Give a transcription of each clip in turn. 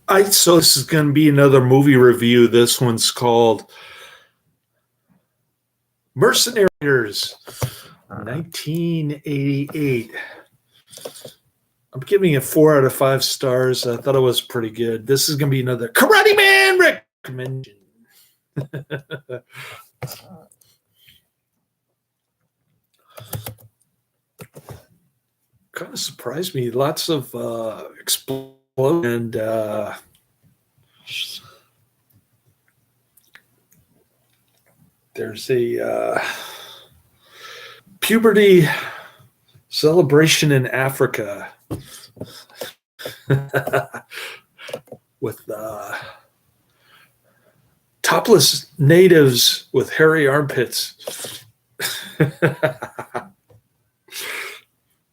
So this is going to be another movie review. This one's called Mercenary, 1988. I'm giving it 4 out of 5 stars. I thought it was pretty good. This is going to be another Karate Man recommendation. Kind of surprised me. Lots of explosion and there's a puberty celebration in Africa with topless natives with hairy armpits.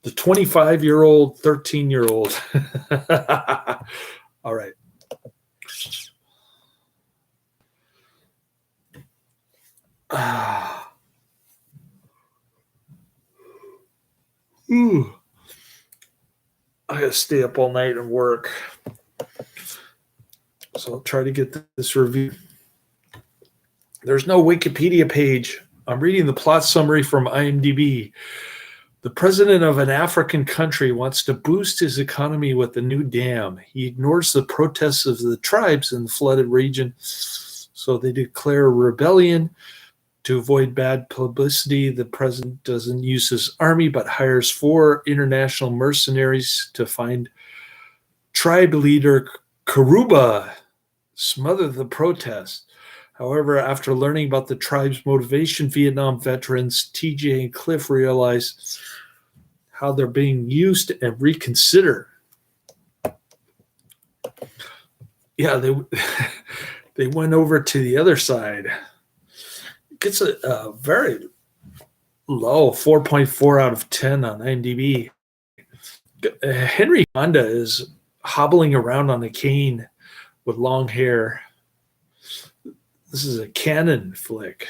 The 25-year-old, 13-year-old. All right. Ooh. I gotta stay up all night and work. So I'll try to get this review. There's no Wikipedia page. I'm reading the plot summary from IMDb. The president of an African country wants to boost his economy with a new dam. He ignores the protests of the tribes in the flooded region, so they declare a rebellion. To avoid bad publicity, the president doesn't use his army but hires 4 international mercenaries to find tribe leader Karuba, smother the protest. However, after learning about the tribe's motivation, Vietnam veterans TJ and Cliff realize how they're being used and reconsider. Yeah, they went over to the other side. It gets a very low 4.4 out of 10 on IMDb. Henry Fonda is hobbling around on a cane with long hair. This is a canon flick.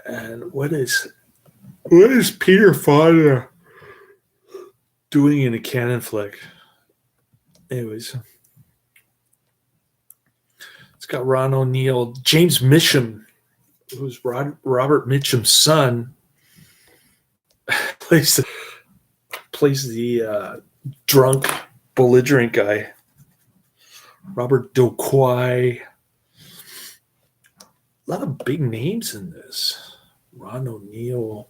And what is Peter Fonda doing in a canon flick? Anyways, it's got Ron O'Neal, James Mitchum, who's Robert Mitchum's son, plays the drunk, belligerent guy. Robert DoQui. A lot of big names in this. Ron O'Neal,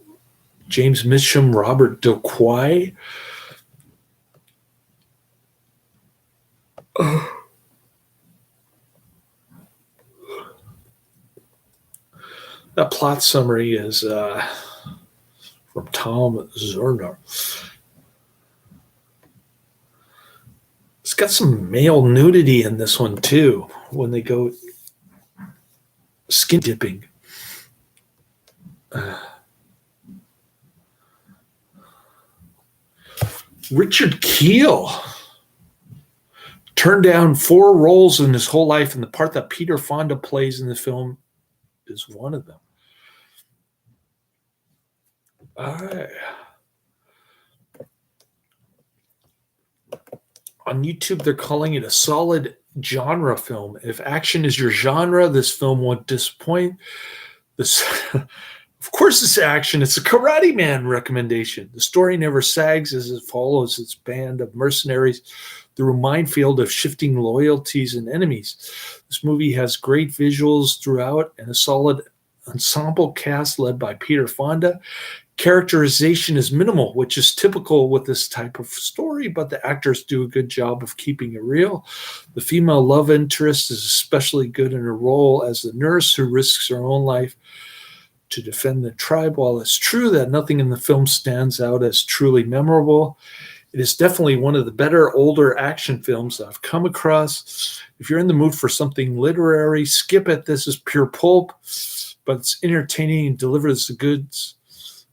James Mitchum, Robert DoQui. That plot summary is from Tom Zerner. It's got some male nudity in this one too, when they go skin dipping. Richard Kiel turned down 4 roles in his whole life, and the part that Peter Fonda plays in the film is one of them. All right. On YouTube, they're calling it a solid genre film. If action is your genre, this film won't disappoint. Of course, it's action. It's a Karate Man recommendation. The story never sags as it follows its band of mercenaries through a minefield of shifting loyalties and enemies. This movie has great visuals throughout and a solid ensemble cast led by Peter Fonda. Characterization is minimal, which is typical with this type of story, but the actors do a good job of keeping it real. The female love interest is especially good in her role as the nurse who risks her own life to defend the tribe. While it's true that nothing in the film stands out as truly memorable, it is definitely one of the better older action films I've come across. If you're in the mood for something literary, skip it. This is pure pulp, but it's entertaining and delivers the goods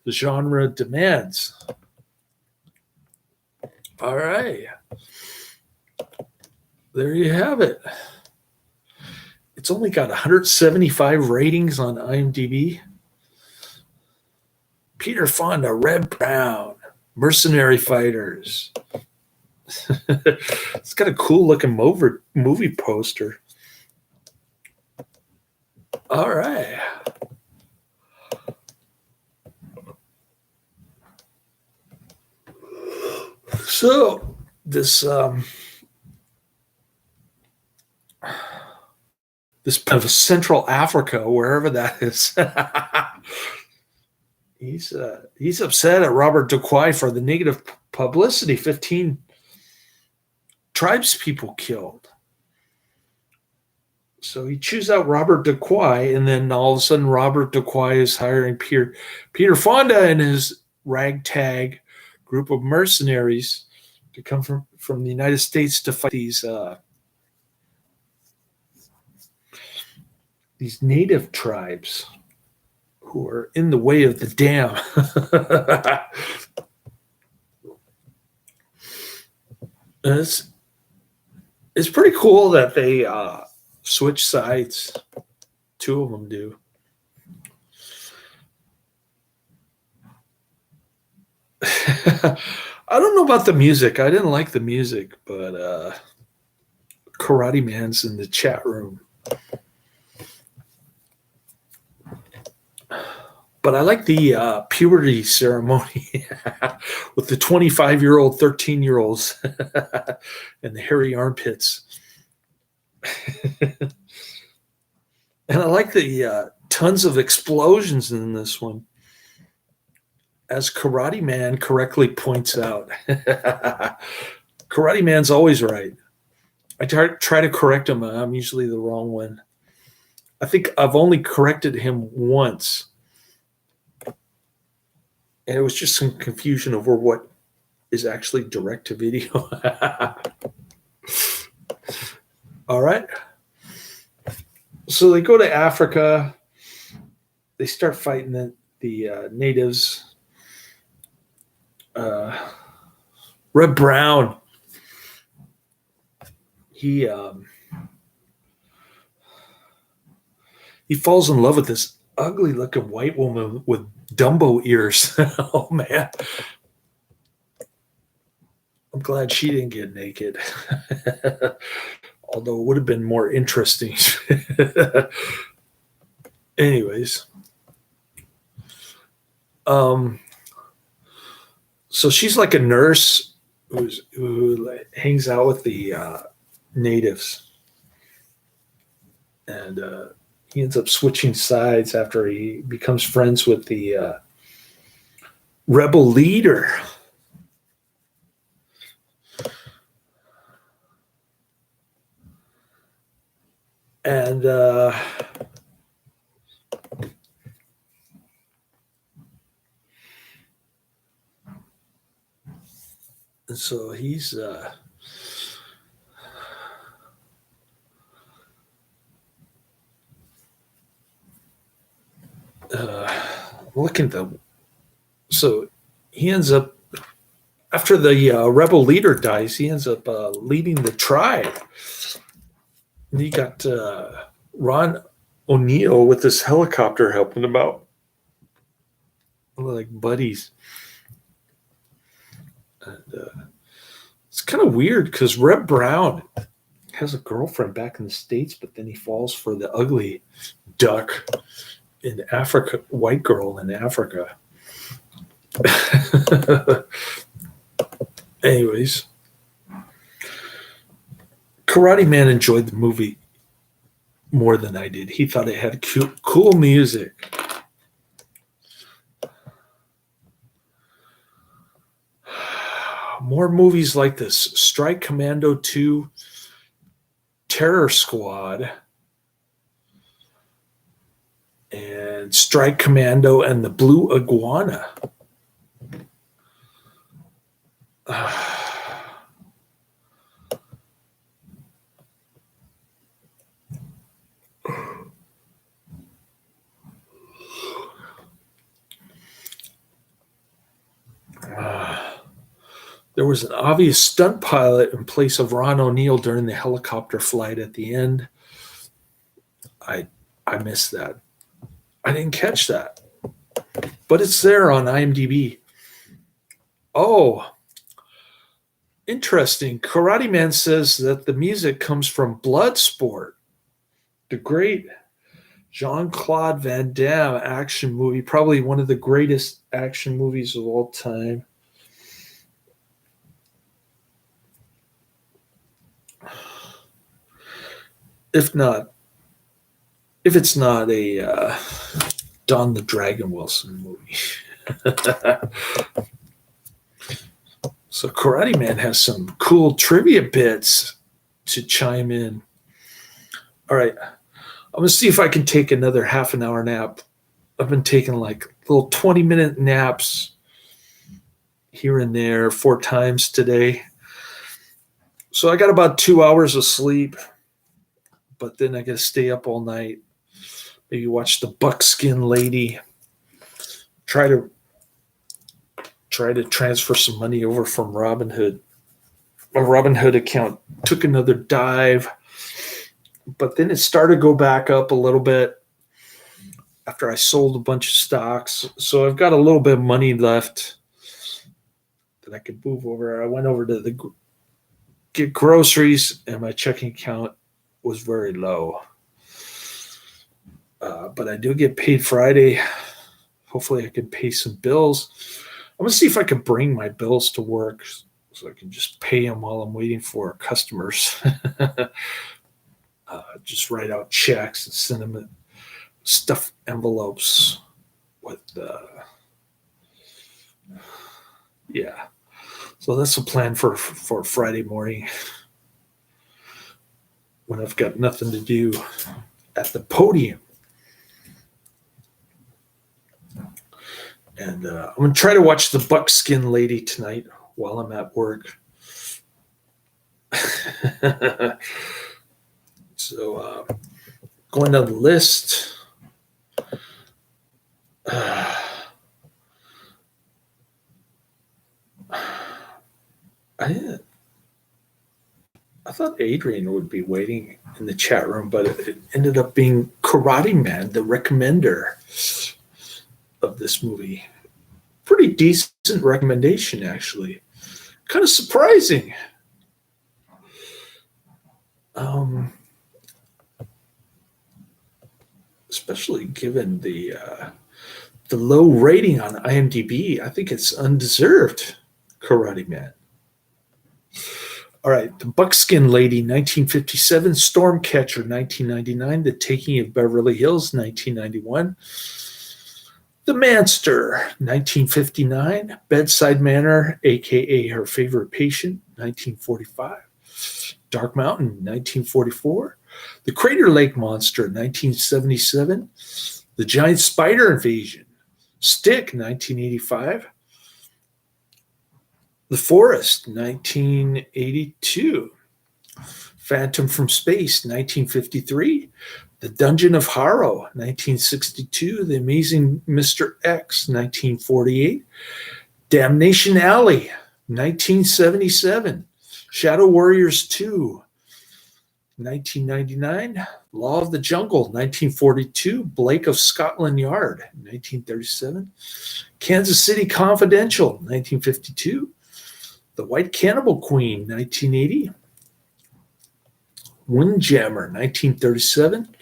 the genre demands. All right. There you have it. It's only got 175 ratings on IMDb. Peter Fonda, Red Brown, Mercenary Fighters. It's got a cool looking movie poster. All right. So this this kind of Central Africa, wherever that is, he's upset at Robert DoQui for the negative publicity. 15 tribes people killed. So he chews out Robert DoQui, and then all of a sudden Robert DoQui is hiring Peter Fonda and his ragtag group of mercenaries to come from the United States to fight these native tribes who are in the way of the dam. It's pretty cool that they switch sides. Two of them do. I don't know about the music. I didn't like the music, but Karate Man's in the chat room. But I like the puberty ceremony with the 25-year-old, 13-year-olds and the hairy armpits. And I like the tons of explosions in this one. As Karate Man correctly points out, Karate Man's always right. I try to correct him. I'm usually the wrong one. I think I've only corrected him once. And it was just some confusion over what is actually direct to video. All right. So they go to Africa. They start fighting the natives. Red Brown. He falls in love with this ugly looking white woman with Dumbo ears. Oh man. I'm glad she didn't get naked. Although it would have been more interesting. Anyways. So she's like a nurse who hangs out with the natives. And he ends up switching sides after he becomes friends with the rebel leader. And so he's looking at the. So he ends up, after the rebel leader dies, he ends up leading the tribe. And you got Ron O'Neill with this helicopter helping him out. Like buddies. And it's kind of weird because Red Brown has a girlfriend back in the States, but then he falls for the ugly duck in Africa, white girl in Africa. Anyways. Karate Man enjoyed the movie more than I did. He thought it had cool music. More movies like this. Strike Commando 2, Terror Squad, and Strike Commando and the Blue Iguana. There was an obvious stunt pilot in place of Ron O'Neill during the helicopter flight at the end. I missed that. I didn't catch that. But it's there on IMDb. Oh. Interesting. Karate Man says that the music comes from Bloodsport, the great Jean-Claude Van Damme action movie, probably one of the greatest action movies of all time. If it's not a Don the Dragon Wilson movie. So Karate Man has some cool trivia bits to chime in. All right. I'm going to see if I can take another half an hour nap. I've been taking like little 20-minute naps here and there 4 times today. So I got about 2 hours of sleep, but then I got to stay up all night. Maybe watch the Buckskin Lady. Try to transfer some money over from Robinhood. My Robinhood account took another dive, but then it started to go back up a little bit after I sold a bunch of stocks. So I've got a little bit of money left that I could move over. I went over to get groceries, and my checking account was very low. But I do get paid Friday. Hopefully I can pay some bills. I'm going to see if I can bring my bills to work so I can just pay them while I'm waiting for customers. Just write out checks and send them in stuffed envelopes with, yeah. So that's the plan for Friday morning when I've got nothing to do at the podium. And I'm going to try to watch the Buckskin Lady tonight while I'm at work. So going down the list. I thought Adrian would be waiting in the chat room, but it ended up being Karate Man, the recommender of this movie. Pretty decent recommendation, actually. Kind of surprising. Especially given the low rating on IMDb. I think it's undeserved, Karate Man. All right, The Buckskin Lady, 1957, Stormcatcher, 1999, The Taking of Beverly Hills, 1991, The Manster, 1959, Bedside Manor, a.k.a. Her Favorite Patient, 1945, Dark Mountain, 1944, The Crater Lake Monster, 1977, The Giant Spider Invasion, Stick, 1985, The Forest, 1982, Phantom from Space, 1953, The Dungeon of Harrow, 1962, The Amazing Mr. X, 1948, Damnation Alley, 1977, Shadow Warriors 2, 1999, Law of the Jungle, 1942, Blake of Scotland Yard, 1937, Kansas City Confidential, 1952, The White Cannibal Queen, 1980, Windjammer, 1937,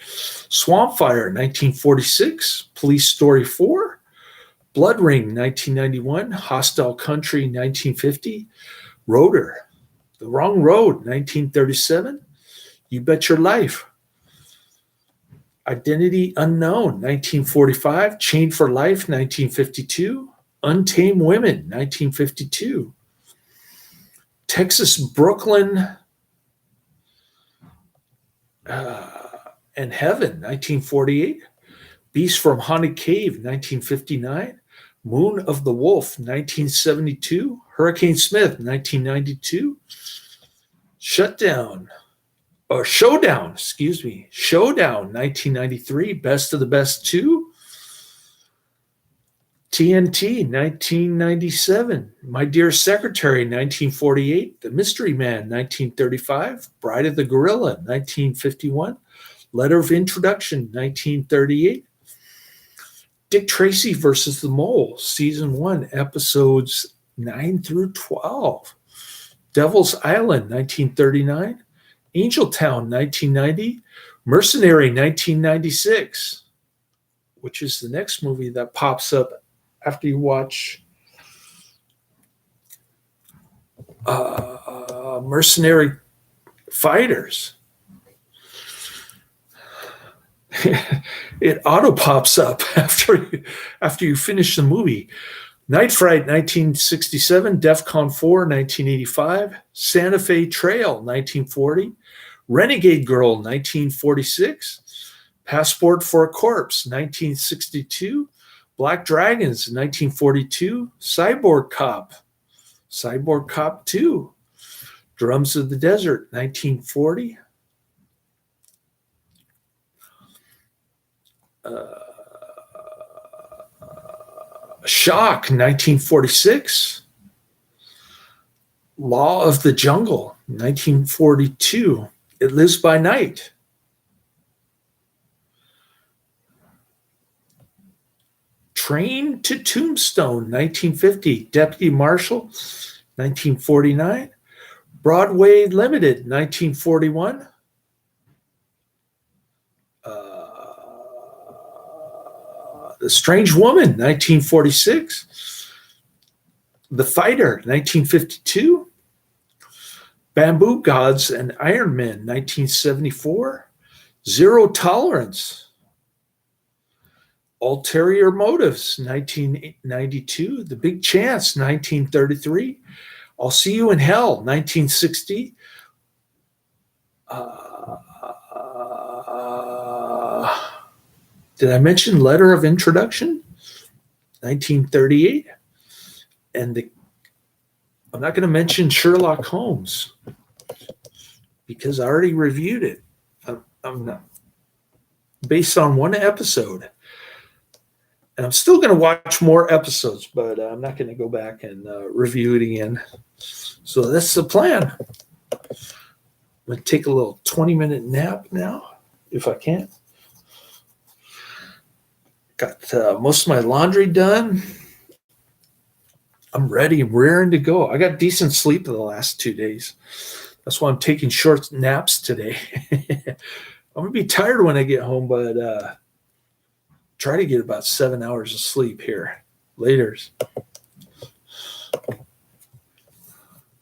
Swampfire, 1946, Police Story 4, Blood Ring, 1991, Hostile Country, 1950, Rotor, The Wrong Road, 1937, You Bet Your Life, Identity Unknown, 1945, Chained for Life, 1952, Untamed Women, 1952, Texas Brooklyn and Heaven, 1948, Beast from Haunted Cave, 1959, Moon of the Wolf, 1972, Hurricane Smith, 1992, Showdown, 1993, Best of the Best 2, TNT, 1997, My Dear Secretary, 1948, The Mystery Man, 1935, Bride of the Gorilla, 1951, Letter of Introduction, 1938, Dick Tracy versus the Mole, Season 1, Episodes 9 through 12, Devil's Island, 1939. Angel Town, 1990. Mercenary, 1996, which is the next movie that pops up after you watch Mercenary Fighters. It auto pops up after you finish the movie. Night Fright, 1967. DEFCON 4, 1985. Santa Fe Trail, 1940. Renegade Girl, 1946. Passport for a Corpse, 1962. Black Dragons, 1942. Cyborg Cop 2. Drums of the Desert, 1940. Shock, 1946. Law of the Jungle, 1942. It Lives by Night. Train to Tombstone, 1950. Deputy Marshal, 1949. Broadway Limited, 1941. The Strange Woman, 1946. The Fighter, 1952. Bamboo Gods and Iron Men, 1974. Zero Tolerance. Ulterior Motives, 1992. The Big Chance, 1933. I'll See You in Hell, 1960. Did I mention Letter of Introduction? 1938. And I'm not going to mention Sherlock Holmes because I already reviewed it. I'm not based on one episode. And I'm still going to watch more episodes, but I'm not going to go back and review it again. So that's the plan. I'm going to take a little 20-minute nap now, if I can. Got most of my laundry done. I'm ready. I'm raring to go. I got decent sleep the last 2 days. That's why I'm taking short naps today. I'm going to be tired when I get home, but try to get about 7 hours of sleep here. Laters.